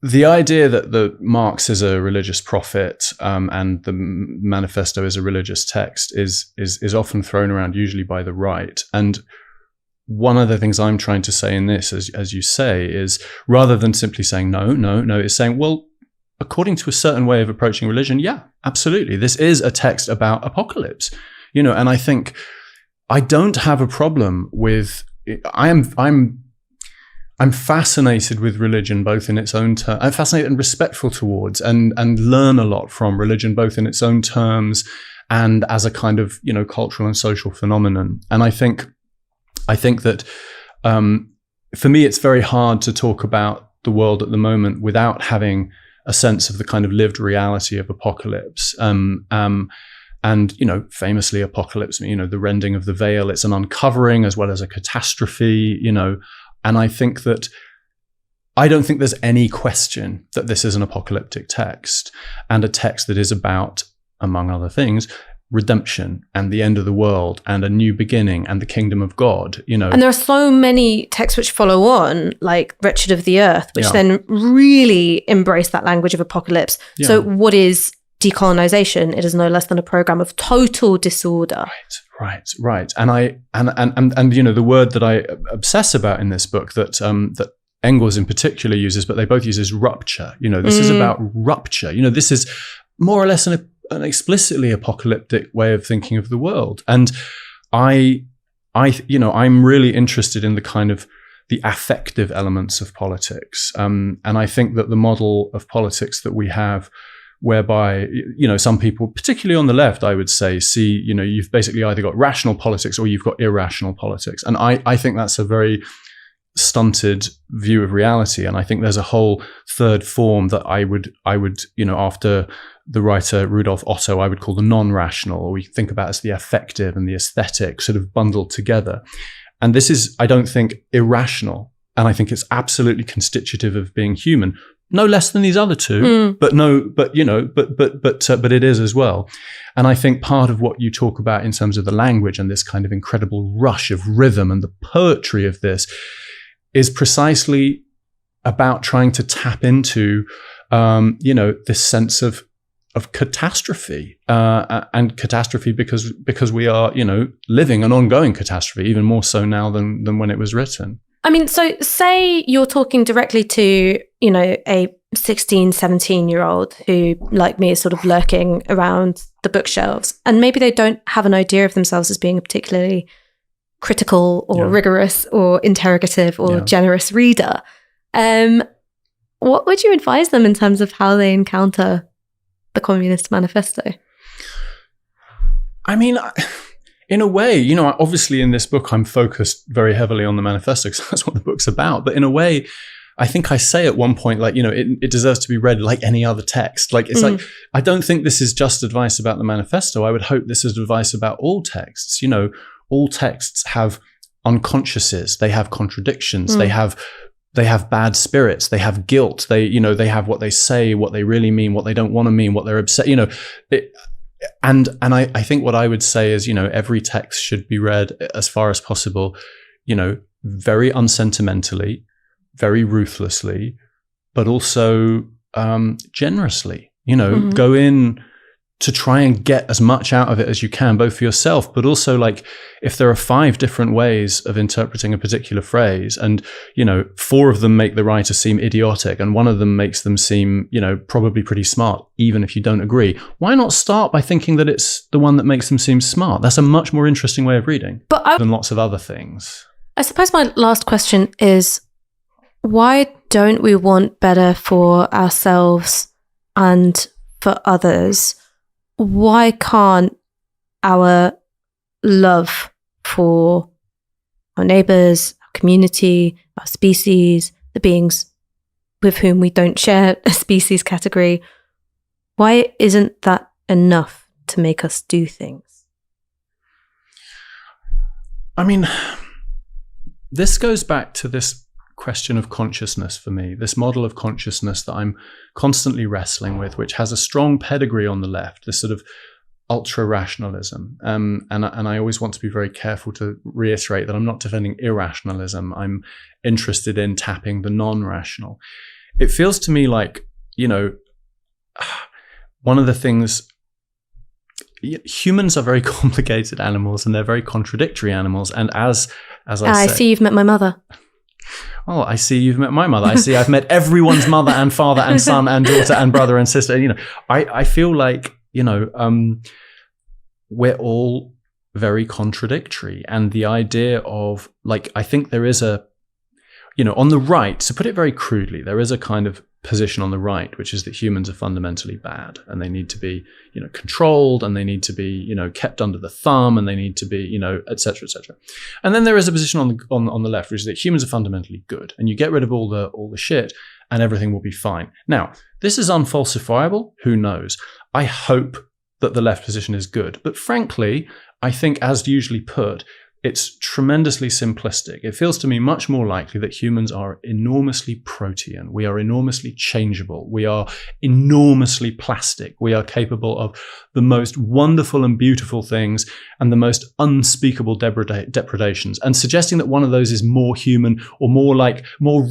the idea that Marx is a religious prophet and the manifesto is a religious text is often thrown around, usually by the right. And one of the things I'm trying to say in this, as you say, is rather than simply saying no, it's saying, well, according to a certain way of approaching religion, yeah, absolutely, this is a text about apocalypse, and I think I don't have a problem with. I'm fascinated with religion, both in its own terms. I'm fascinated and respectful towards, and learn a lot from religion, both in its own terms and as a kind of cultural and social phenomenon. And I think that for me, it's very hard to talk about the world at the moment without having a sense of the kind of lived reality of apocalypse. And famously, apocalypse, the rending of the veil. It's an uncovering as well as a catastrophe. And I think that I don't think there's any question that this is an apocalyptic text, and a text that is about, among other things, redemption and the end of the world and a new beginning and the kingdom of God, And there are so many texts which follow on, like Wretched of the Earth, which then really embrace that language of apocalypse. Yeah. So what is decolonization? It is no less than a program of total disorder. Right. And the word that I obsess about in this book that Engels in particular uses, but they both use, is rupture. This is about rupture. This is more or less an explicitly apocalyptic way of thinking of the world. And I'm really interested in the kind of the affective elements of politics. And I think that the model of politics that we have, whereby, some people, particularly on the left, I would say, see, you've basically either got rational politics or you've got irrational politics. And I think that's a very stunted view of reality. And I think there's a whole third form that I would, after the writer Rudolf Otto, I would call the non-rational, or we think about as the affective and the aesthetic sort of bundled together. And this is, I don't think, irrational. And I think it's absolutely constitutive of being human. No less than these other two, but it is as well. And I think part of what you talk about in terms of the language and this kind of incredible rush of rhythm and the poetry of this is precisely about trying to tap into, this sense of catastrophe, and catastrophe because we are, living an ongoing catastrophe, even more so now than when it was written. I mean, so say you're talking directly to, a 16, 17-year-old who, like me, is sort of lurking around the bookshelves, and maybe they don't have an idea of themselves as being a particularly critical or rigorous or interrogative or generous reader. What would you advise them in terms of how they encounter the Communist Manifesto? I mean, in a way, obviously in this book, I'm focused very heavily on the manifesto because that's what the book's about. But in a way, I think I say at one point, it deserves to be read like any other text. Like, it's like, I don't think this is just advice about the manifesto. I would hope this is advice about all texts. All texts have unconsciouses. They have contradictions. They have bad spirits. They have guilt. They have what they say, what they really mean, what they don't want to mean, what they're upset, And I think what I would say is, every text should be read as far as possible, very unsentimentally, very ruthlessly, but also generously, go in to try and get as much out of it as you can, both for yourself, but also, like, if there are 5 different ways of interpreting a particular phrase and, 4 of them make the writer seem idiotic and 1 of them makes them seem, probably pretty smart, even if you don't agree, why not start by thinking that it's the one that makes them seem smart? That's a much more interesting way of reading than lots of other things. I suppose my last question is, why don't we want better for ourselves and for others? Why can't our love for our neighbours, our community, our species, the beings with whom we don't share a species category, why isn't that enough to make us do things? I mean, this goes back to this question of consciousness for me, this model of consciousness that I'm constantly wrestling with, which has a strong pedigree on the left, this sort of ultra-rationalism. And I always want to be very careful to reiterate that I'm not defending irrationalism. I'm interested in tapping the non-rational. it feels to me like, one of the things, humans are very complicated animals and they're very contradictory animals. And as I say, see you've met my mother. Oh, I see you've met my mother. I see I've met everyone's mother and father and son and daughter and brother and sister. I feel like, we're all very contradictory. And the idea of, like, I think there is a, on the right, to put it very crudely, there is a kind of position on the right, which is that humans are fundamentally bad and they need to be, controlled, and they need to be, kept under the thumb, and they need to be, et cetera, et cetera. And then there is a position on the left, which is that humans are fundamentally good, and you get rid of all the shit and everything will be fine. Now, this is unfalsifiable. Who knows? I hope that the left position is good. But frankly, I think, as usually put, it's tremendously simplistic. It feels to me much more likely that humans are enormously protean. We are enormously changeable. We are enormously plastic. We are capable of the most wonderful and beautiful things and the most unspeakable depredations. And suggesting that one of those is more human or more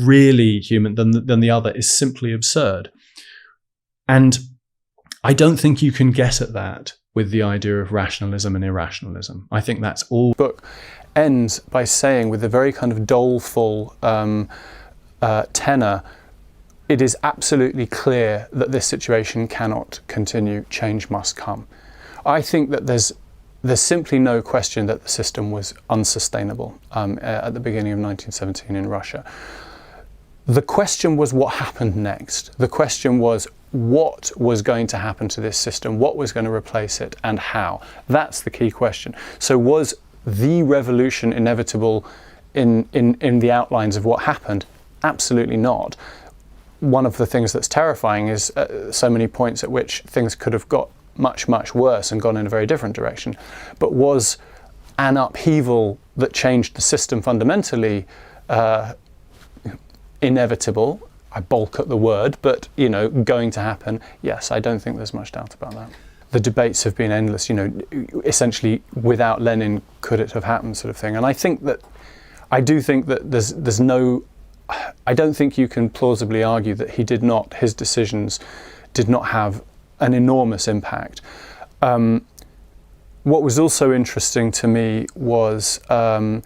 really human than the other is simply absurd. And I don't think you can get at that with the idea of rationalism and irrationalism. I think that's all. Book ends by saying, with a very kind of doleful tenor, it is absolutely clear that this situation cannot continue. Change must come. I think that there's simply no question that the system was unsustainable at the beginning of 1917 in Russia. The question was what happened next. The question was what was going to happen to this system, what was going to replace it, and how. That's the key question. So was the revolution inevitable in the outlines of what happened? Absolutely not. One of the things that's terrifying is so many points at which things could have got much, much worse and gone in a very different direction. But was an upheaval that changed the system fundamentally inevitable? I balk at the word, but, going to happen. Yes, I don't think there's much doubt about that. The debates have been endless, essentially without Lenin, could it have happened, sort of thing. And I do think that there's no, I don't think you can plausibly argue that his decisions did not have an enormous impact. What was also interesting to me was the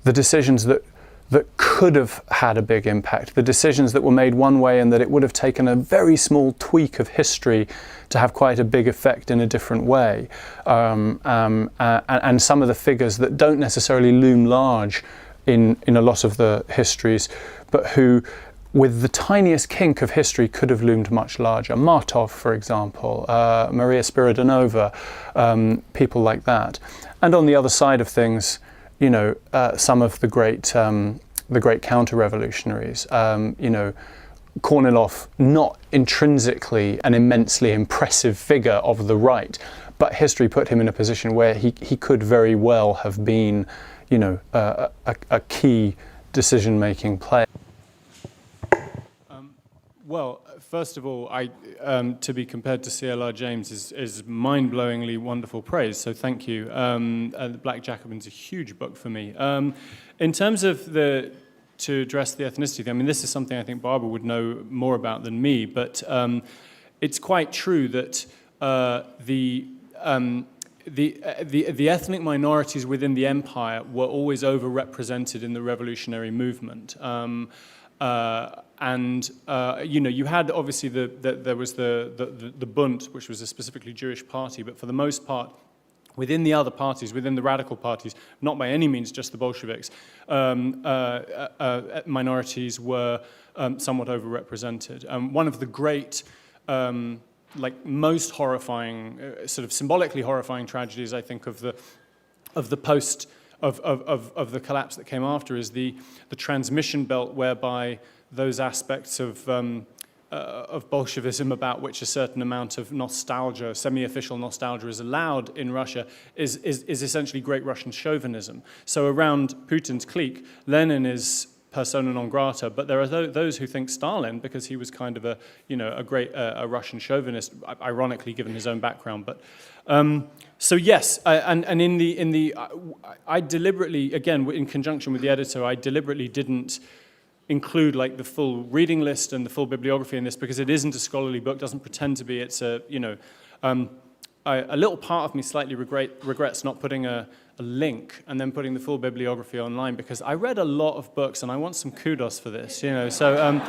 decisions that could have had a big impact, the decisions that were made one way and that it would have taken a very small tweak of history to have quite a big effect in a different way. And some of the figures that don't necessarily loom large in a lot of the histories, but who, with the tiniest kink of history, could have loomed much larger. Martov, for example, Maria Spiridonova, people like that. And on the other side of things, some of the great counter-revolutionaries, Kornilov, not intrinsically an immensely impressive figure of the right, but history put him in a position where he could very well have been, a key decision-making player. Well, first of all, to be compared to C.L.R. James is mind-blowingly wonderful praise, so thank you. The Black Jacobin's a huge book for me. In terms of to address the ethnicity thing, this is something I think Barbara would know more about than me, but it's quite true that the ethnic minorities within the empire were always overrepresented in the revolutionary movement. You had obviously there was the Bund, which was a specifically Jewish party, but for the most part, within the other parties, within the radical parties, not by any means just the Bolsheviks, minorities were somewhat overrepresented. One of the great, most horrifying, sort of symbolically horrifying tragedies, I think, of the post. Of the collapse that came after is the transmission belt, whereby those aspects of Bolshevism about which a certain amount of nostalgia, semi-official nostalgia, is allowed in Russia is essentially great Russian chauvinism. So around Putin's clique, Lenin is persona non grata, but there are those who think Stalin, because he was kind of a great Russian chauvinist, ironically given his own background, but. So yes, I deliberately, again, in conjunction with the editor, I deliberately didn't include like the full reading list and the full bibliography in this because it isn't a scholarly book, doesn't pretend to be. It's a, a little part of me slightly regrets not putting a link and then putting the full bibliography online because I read a lot of books and I want some kudos for this, So,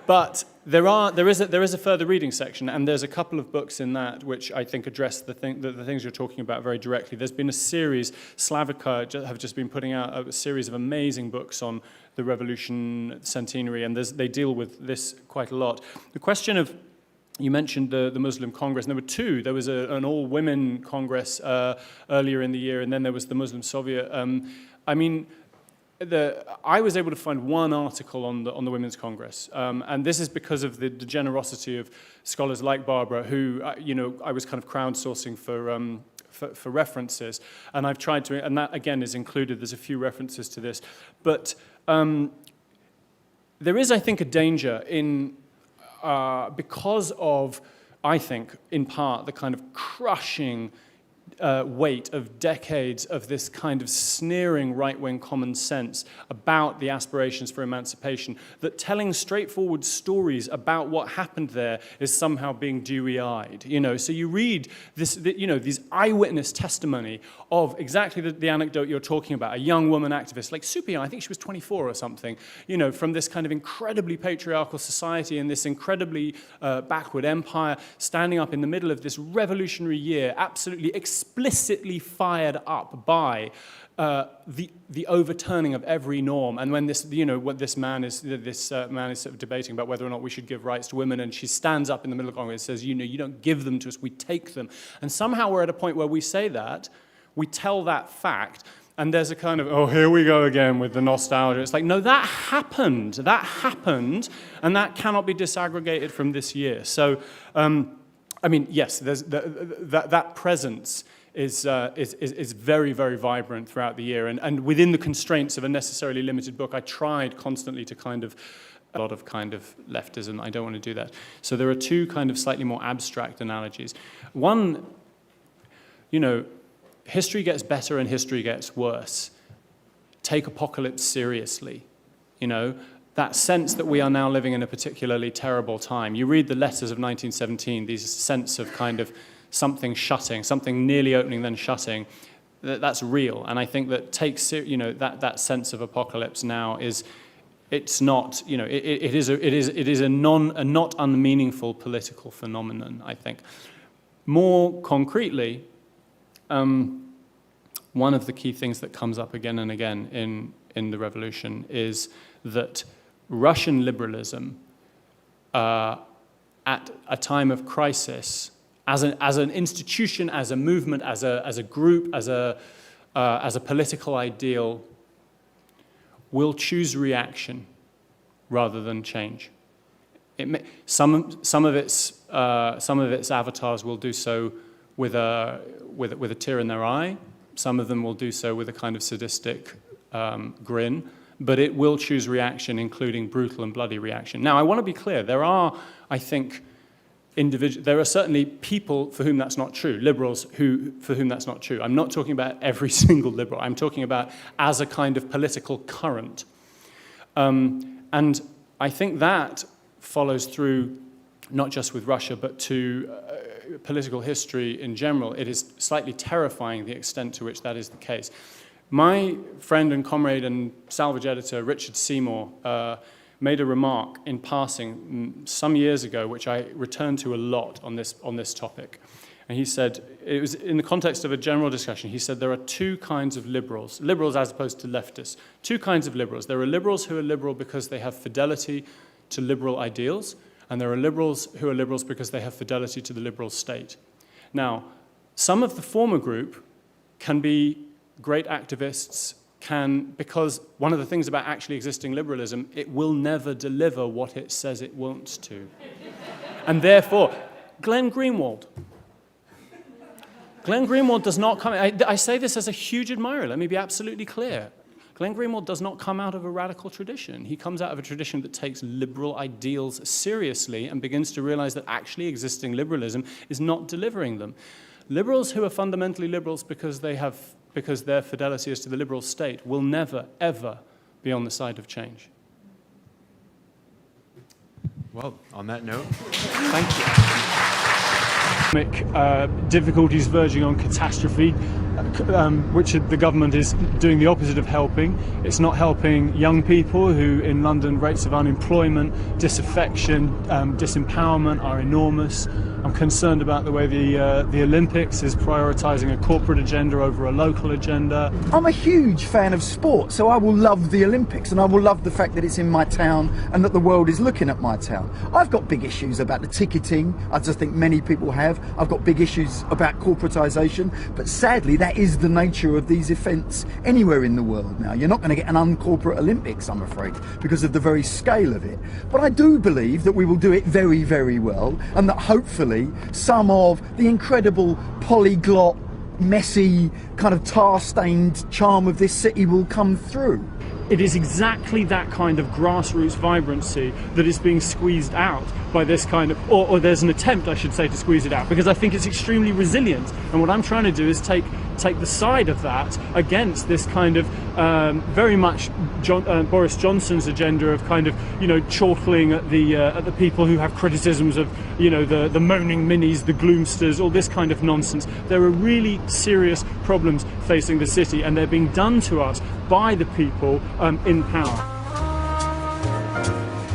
but there is a further reading section, and there's a couple of books in that which I think address the things you're talking about very directly. There's been a series, Slavica have just been putting out a series of amazing books on the revolution centenary, and they deal with this quite a lot. The question of, you mentioned the Muslim Congress, and there were two. There was an all-women Congress earlier in the year, and then there was the Muslim Soviet. I was able to find one article on the Women's Congress, and this is because of the generosity of scholars like Barbara, who I was kind of crowdsourcing for references, and I've tried to, and that again is included. There's a few references to this, but there is, I think, a danger in because of, I think, in part, the kind of crushing weight of decades of this kind of sneering right-wing common sense about the aspirations for emancipation, that telling straightforward stories about what happened there is somehow being dewy-eyed. So you read this, these eyewitness testimony of exactly the anecdote you're talking about, a young woman activist, like super young, I think she was 24 or something, from this kind of incredibly patriarchal society and this incredibly backward empire, standing up in the middle of this revolutionary year, absolutely explicitly fired up by the overturning of every norm. And when this man is sort of debating about whether or not we should give rights to women, and she stands up in the middle of Congress and says, you don't give them to us, we take them. And somehow we're at a point where we say that, we tell that fact, and there's a kind of, oh, here we go again with the nostalgia. It's like, no, that happened, and that cannot be disaggregated from this year. So, yes, there's that presence is very, very vibrant throughout the year. And within the constraints of a necessarily limited book, I tried constantly to a lot of kind of leftism. I don't want to do that. So there are two kind of slightly more abstract analogies. One, history gets better and history gets worse. Take apocalypse seriously, that sense that we are now living in a particularly terrible time. You read the letters of 1917, these sense of kind of something shutting, something nearly opening then shutting, that's real. And I think that that sense of apocalypse now is, it's not, it is a not unmeaningful political phenomenon, I think. More concretely, one of the key things that comes up again and again in the revolution is that Russian liberalism, at a time of crisis, as an institution, as a movement, as a group, as a political ideal, will choose reaction rather than change. Some of its avatars will do so with a tear in their eye. Some of them will do so with a kind of sadistic grin. But it will choose reaction, including brutal and bloody reaction. Now, I want to be clear. There are, I think, there are certainly people for whom that's not true, liberals for whom that's not true. I'm not talking about every single liberal. I'm talking about as a kind of political current. And I think that follows through not just with Russia, but to political history in general. It is slightly terrifying the extent to which that is the case. My friend and comrade and salvage editor, Richard Seymour, made a remark in passing some years ago, which I returned to a lot on this topic. And he said, it was in the context of a general discussion, he said there are two kinds of liberals as opposed to leftists, two kinds of liberals. There are liberals who are liberal because they have fidelity to liberal ideals, and there are liberals who are liberals because they have fidelity to the liberal state. Now, some of the former group can be great activists, because one of the things about actually existing liberalism, it will never deliver what it says it wants to. And therefore, Glenn Greenwald does not come, I say this as a huge admirer, let me be absolutely clear. Glenn Greenwald does not come out of a radical tradition. He comes out of a tradition that takes liberal ideals seriously and begins to realize that actually existing liberalism is not delivering them. Liberals who are fundamentally liberals because their fidelity is to the liberal state will never, ever be on the side of change. Well, on that note, thank you. Difficulties verging on catastrophe, which the government is doing the opposite of helping. It's not helping young people who in London rates of unemployment, disaffection, disempowerment are enormous. I'm concerned about the way the Olympics is prioritising a corporate agenda over a local agenda. I'm a huge fan of sport, so I will love the Olympics and I will love the fact that it's in my town and that the world is looking at my town. I've got big issues about the ticketing, I just think many people have. I've got big issues about corporatisation, but sadly that is the nature of these events anywhere in the world now. You're not going to get an uncorporate Olympics, I'm afraid, because of the very scale of it. But I do believe that we will do it very, very well, and that hopefully some of the incredible polyglot, messy, kind of tar-stained charm of this city will come through. It is exactly that kind of grassroots vibrancy that is being squeezed out by this kind of, or there's an attempt, I should say, to squeeze it out, because I think it's extremely resilient. And what I'm trying to do is take the side of that against this kind of very much Boris Johnson's agenda of kind of, chortling at the people who have criticisms of, the moaning minis, the gloomsters, all this kind of nonsense. There are really serious problems facing the city, and they're being done to us by the people in power.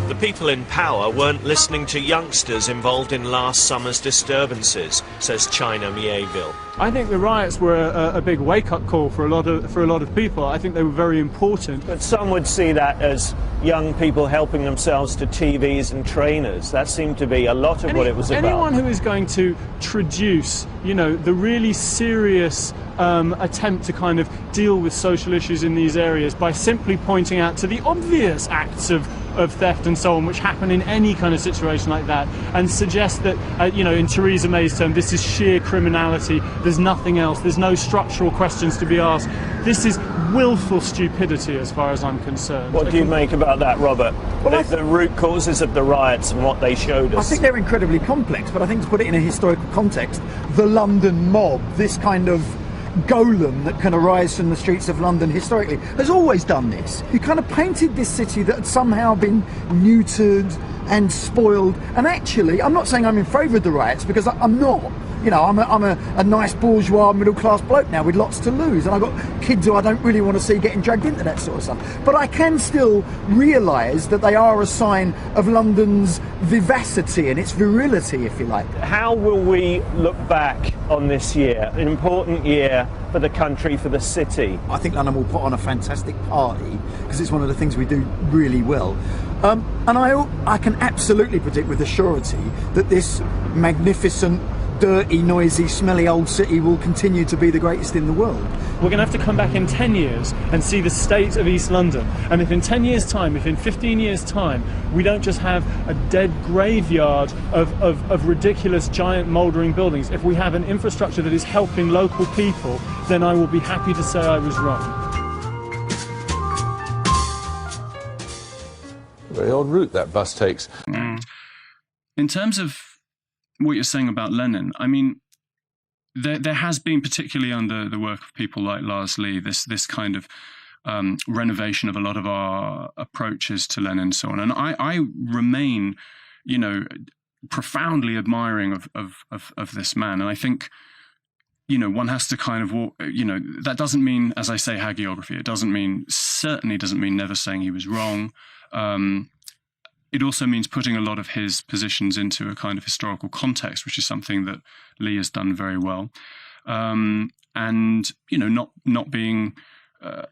The people in power weren't listening to youngsters involved in last summer's disturbances, says China Mieville. I think the riots were a big wake-up call for a lot of people. I think they were very important. But some would see that as young people helping themselves to TVs and trainers. That seemed to be a lot of what it was about. Anyone who is going to traduce, the really serious attempt to kind of deal with social issues in these areas by simply pointing out to the obvious acts of theft and so on, which happen in any kind of situation like that, and suggest that, in Theresa May's term, this is sheer criminality, there's nothing else, there's no structural questions to be asked. This is willful stupidity as far as I'm concerned. What do you make about that, Robert? Well, the root causes of the riots and what they showed us. I think they're incredibly complex, but I think to put it in a historical context, the London mob, this kind of golem that can arise from the streets of London historically, has always done this. You kind of painted this city that had somehow been neutered and spoiled, and actually, I'm not saying I'm in favour of the riots, because I'm not. I'm a nice bourgeois middle-class bloke now with lots to lose, and I've got kids who I don't really want to see getting dragged into that sort of stuff. But I can still realise that they are a sign of London's vivacity and its virility, if you like. How will we look back on this year, an important year for the country, for the city? I think London will put on a fantastic party, because it's one of the things we do really well. And I can absolutely predict with a surety that this magnificent, dirty, noisy, smelly old city will continue to be the greatest in the world. We're going to have to come back in 10 years and see the state of East London. And if in 10 years' time, if in 15 years' time, we don't just have a dead graveyard of ridiculous, giant, mouldering buildings, if we have an infrastructure that is helping local people, then I will be happy to say I was wrong. very odd route that bus takes. In terms of what you're saying about Lenin, I mean, there has been, particularly under the work of people like Lars Lee, this kind of renovation of a lot of our approaches to Lenin and so on. And I remain, profoundly admiring of this man. And I think, one has to kind of walk, that doesn't mean, as I say, hagiography. It certainly doesn't mean never saying he was wrong. It also means putting a lot of his positions into a kind of historical context, which is something that Lee has done very well. And, not being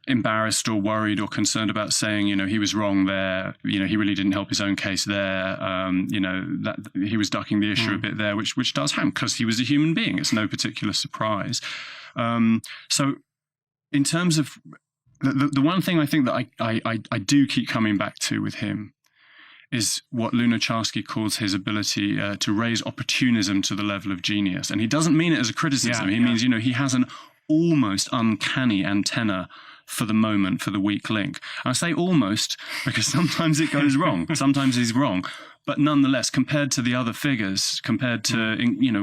embarrassed or worried or concerned about saying, he was wrong there. He really didn't help his own case there. That he was ducking the issue a bit there, which does happen because he was a human being. It's no particular surprise. So in terms of the one thing I think that I do keep coming back to with him is what Lunacharsky calls his ability to raise opportunism to the level of genius. And he doesn't mean it as a criticism. He means, he has an almost uncanny antenna for the moment, for the weak link. And I say almost because sometimes it goes wrong. Sometimes he's wrong. But nonetheless, compared to the other figures, compared to,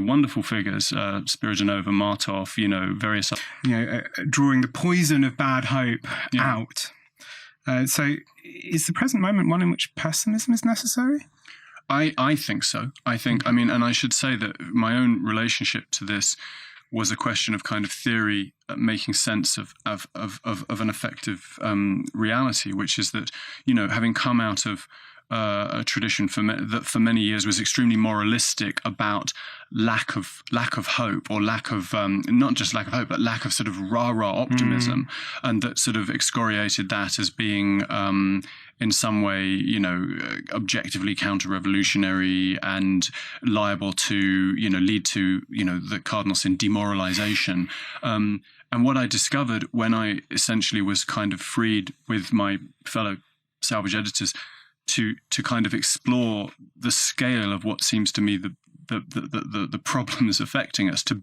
wonderful figures, Spiridonova, Martov, various... drawing the poison of bad hope out. So is the present moment one in which pessimism is necessary? I think so. I mean, and I should say that my own relationship to this was a question of kind of theory making sense of an effective reality, which is that, having come out of a tradition that for many years was extremely moralistic about lack of hope, or lack of not just lack of hope, but lack of sort of rah-rah optimism, and that sort of excoriated that as being in some way, objectively counter-revolutionary and liable to, lead to, the cardinal sin, demoralization. And what I discovered when I essentially was kind of freed with my fellow salvage editors to kind of explore the scale of what seems to me the problems affecting us, to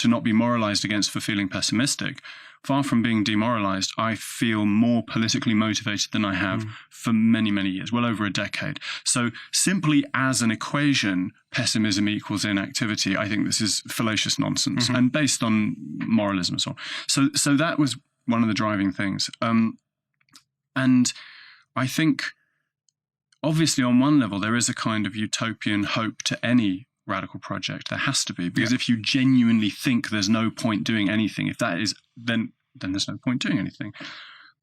not be moralized against for feeling pessimistic. Far from being demoralized, I feel more politically motivated than I have for many, many years, well over a decade. So simply as an equation, pessimism equals inactivity, I think this is fallacious nonsense and based on moralism and so on. So that was one of the driving things. And I think, obviously, on one level, there is a kind of utopian hope to any radical project. There has to be, because if you genuinely think there's no point doing anything, if that is, then there's no point doing anything.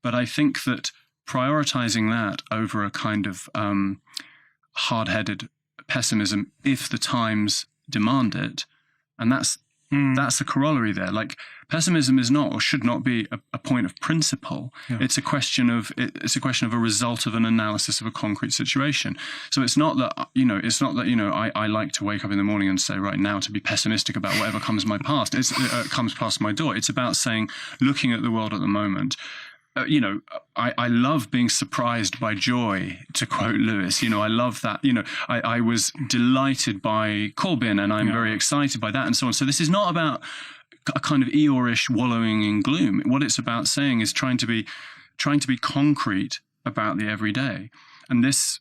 But I think that prioritizing that over a kind of hard-headed pessimism, if the times demand it, and that's a corollary there. Like, pessimism is not, or should not be, a point of principle. It's a question of a result of an analysis of a concrete situation. So it's not that I like to wake up in the morning and say, right now, to be pessimistic about whatever comes comes past my door. It's about saying, looking at the world at the moment. I love being surprised by joy, to quote Lewis. I love that. I was delighted by Corbyn, and I'm very excited by that, and so on. So this is not about a kind of Eeyore-ish wallowing in gloom. What it's about saying is trying to be concrete about the everyday. And this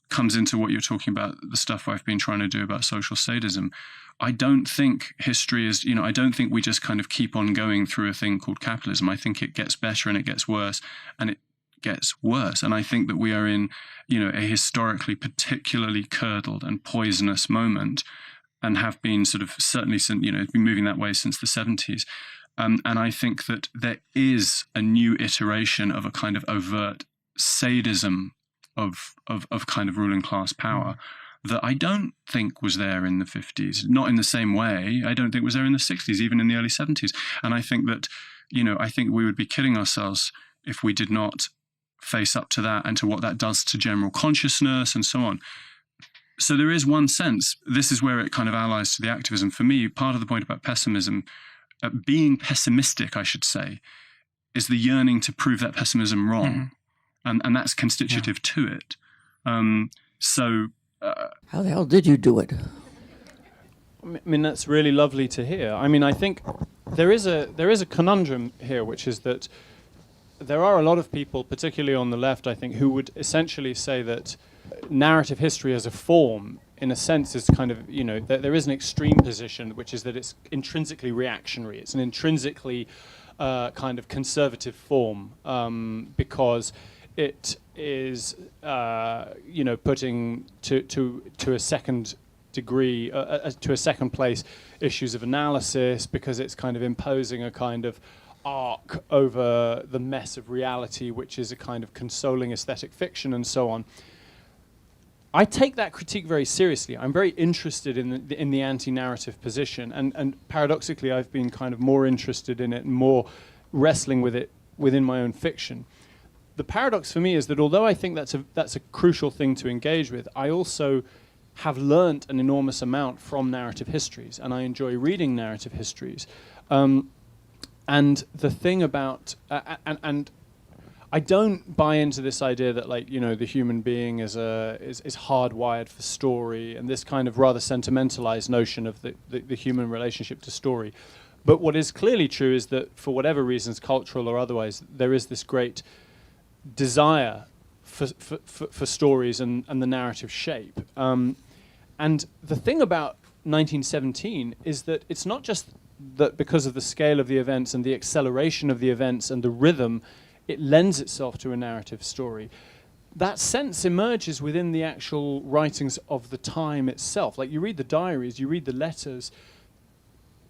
comes into what you're talking about, the stuff I've been trying to do about social sadism. I don't think history is, I don't think we just kind of keep on going through a thing called capitalism. I think it gets better and it gets worse and it gets worse. And I think that we are in, a historically particularly curdled and poisonous moment, and have been sort of certainly since, it's been moving that way since the 70s. And I think that there is a new iteration of a kind of overt sadism of kind of ruling class power that I don't think was there in the 50s, not in the same way. I don't think was there in the 60s, even in the early 70s. And I think that, I think we would be kidding ourselves if we did not face up to that and to what that does to general consciousness and so on. So there is one sense, this is where it kind of allies to the activism. For me, part of the point about pessimism, being pessimistic, I should say, is the yearning to prove that pessimism wrong. And that's constitutive to it. How the hell did you do it? I mean, that's really lovely to hear. I mean, I think there is a conundrum here, which is that there are a lot of people, particularly on the left, I think, who would essentially say that narrative history as a form, in a sense, is kind of, there is an extreme position, which is that it's intrinsically reactionary. It's an intrinsically kind of conservative form, because it is, putting to a second degree, to a second place, issues of analysis, because it's kind of imposing a kind of arc over the mess of reality, which is a kind of consoling aesthetic fiction and so on. I take that critique very seriously. I'm very interested in the anti-narrative position, and paradoxically, I've been kind of more interested in it and more wrestling with it within my own fiction. The paradox for me is that although I think that's a crucial thing to engage with, I also have learnt an enormous amount from narrative histories, and I enjoy reading narrative histories. And the thing about and I don't buy into this idea that, like, the human being is hardwired for story, and this kind of rather sentimentalized notion of the human relationship to story. But what is clearly true is that, for whatever reasons, cultural or otherwise, there is this great desire for stories and the narrative shape. And the thing about 1917 is that it's not just that because of the scale of the events and the acceleration of the events and the rhythm, it lends itself to a narrative story. That sense emerges within the actual writings of the time itself. Like, you read the diaries, you read the letters,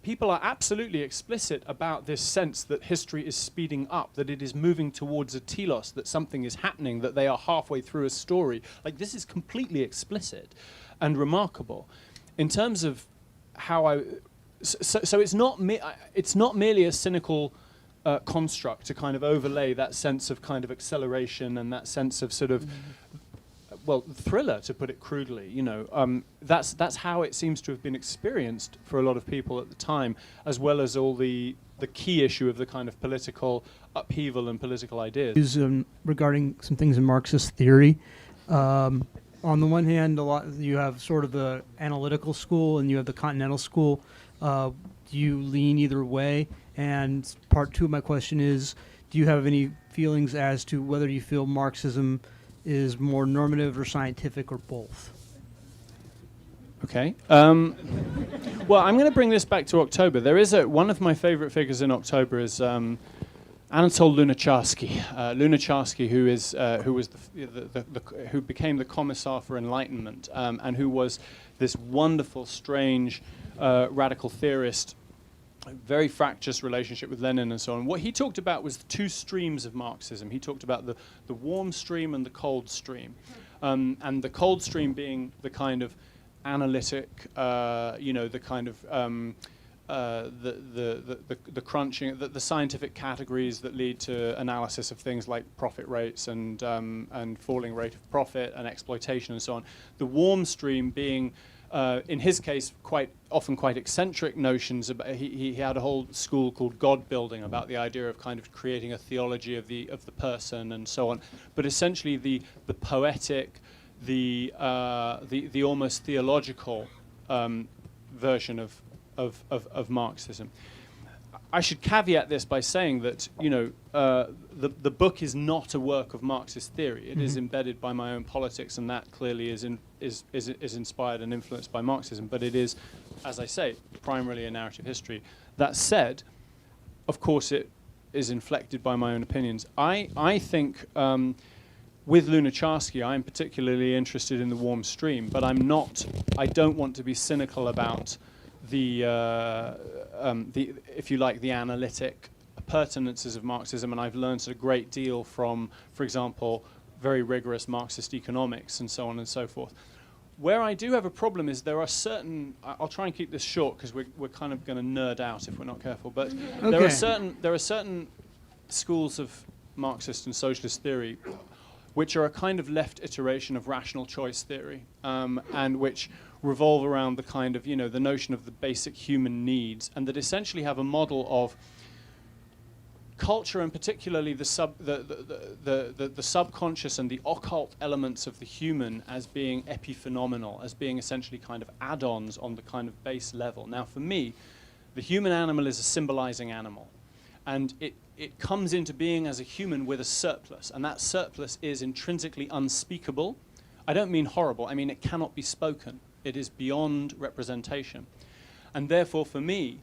people are absolutely explicit about this sense that history is speeding up, that it is moving towards a telos, that something is happening, that they are halfway through a story. Like, this is completely explicit and remarkable. In terms of how so it's not merely a cynical construct to kind of overlay that sense of kind of acceleration and that sense of sort of, well, thriller, to put it crudely. You know, that's how it seems to have been experienced for a lot of people at the time, as well as all the key issue of the kind of political upheaval and political ideas. Regarding some things in Marxist theory. On the one hand, you have sort of the analytical school and you have the continental school. Do you lean either way? And part two of my question is, do you have any feelings as to whether you feel Marxism is more normative or scientific or both? Okay. Well, I'm going to bring this back to October. There is one of my favorite figures in October is Anatol Lunacharsky. Lunacharsky, who became the Commissar for Enlightenment, and who was this wonderful, strange, radical theorist, very fractious relationship with Lenin and so on. What he talked about was the two streams of Marxism. He talked about the warm stream and the cold stream, and the cold stream being the kind of analytic, the kind of the crunching, the scientific categories that lead to analysis of things like profit rates and falling rate of profit and exploitation and so on. The warm stream being, in his case, often quite eccentric notions. He had a whole school called God building, about the idea of kind of creating a theology of the person and so on. But essentially, the poetic, the almost theological version of Marxism. I should caveat this by saying that, the book is not a work of Marxist theory. It is embedded by my own politics, and that clearly is inspired and influenced by Marxism. But it is, as I say, primarily a narrative history. That said, of course, it is inflected by my own opinions. I think with Lunacharsky, I'm particularly interested in the warm stream, but I don't want to be cynical about the if you like, the analytic pertinences of Marxism, and I've learned a great deal from, for example, very rigorous Marxist economics and so on and so forth. Where I do have a problem is there are certain, I'll try and keep this short because we're kind of going to nerd out if we're not careful, but there are certain schools of Marxist and socialist theory which are a kind of left iteration of rational choice theory, and which revolve around the kind of, the notion of the basic human needs, and that essentially have a model of culture, and particularly the subconscious and the occult elements of the human, as being epiphenomenal, as being essentially kind of add-ons on the kind of base level. Now, for me, the human animal is a symbolizing animal, and it comes into being as a human with a surplus, and that surplus is intrinsically unspeakable. I don't mean horrible, I mean it cannot be spoken. It is beyond representation. And therefore, for me,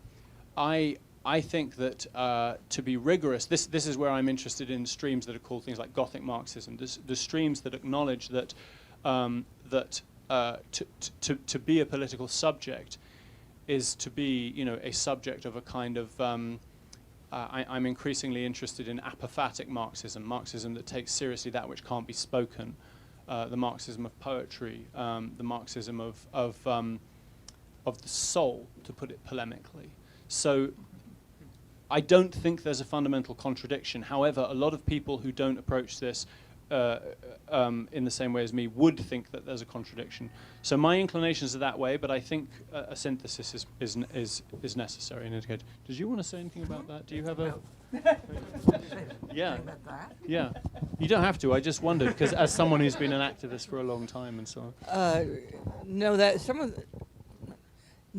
I think that to be rigorous, this is where I'm interested in streams that are called things like Gothic Marxism, the streams that acknowledge that to be a political subject is to be, a subject of a kind of, I'm increasingly interested in apophatic Marxism, Marxism that takes seriously that which can't be spoken, the Marxism of poetry, the Marxism of the soul, to put it polemically. So I don't think there's a fundamental contradiction. However, a lot of people who don't approach this in the same way as me would think that there's a contradiction. So my inclinations are that way, but I think a synthesis is necessary and indicated. Did you want to say anything about that? Do you have a... Yeah. Yeah. You don't have to. I just wondered, because as someone who's been an activist for a long time and so on. No, that some of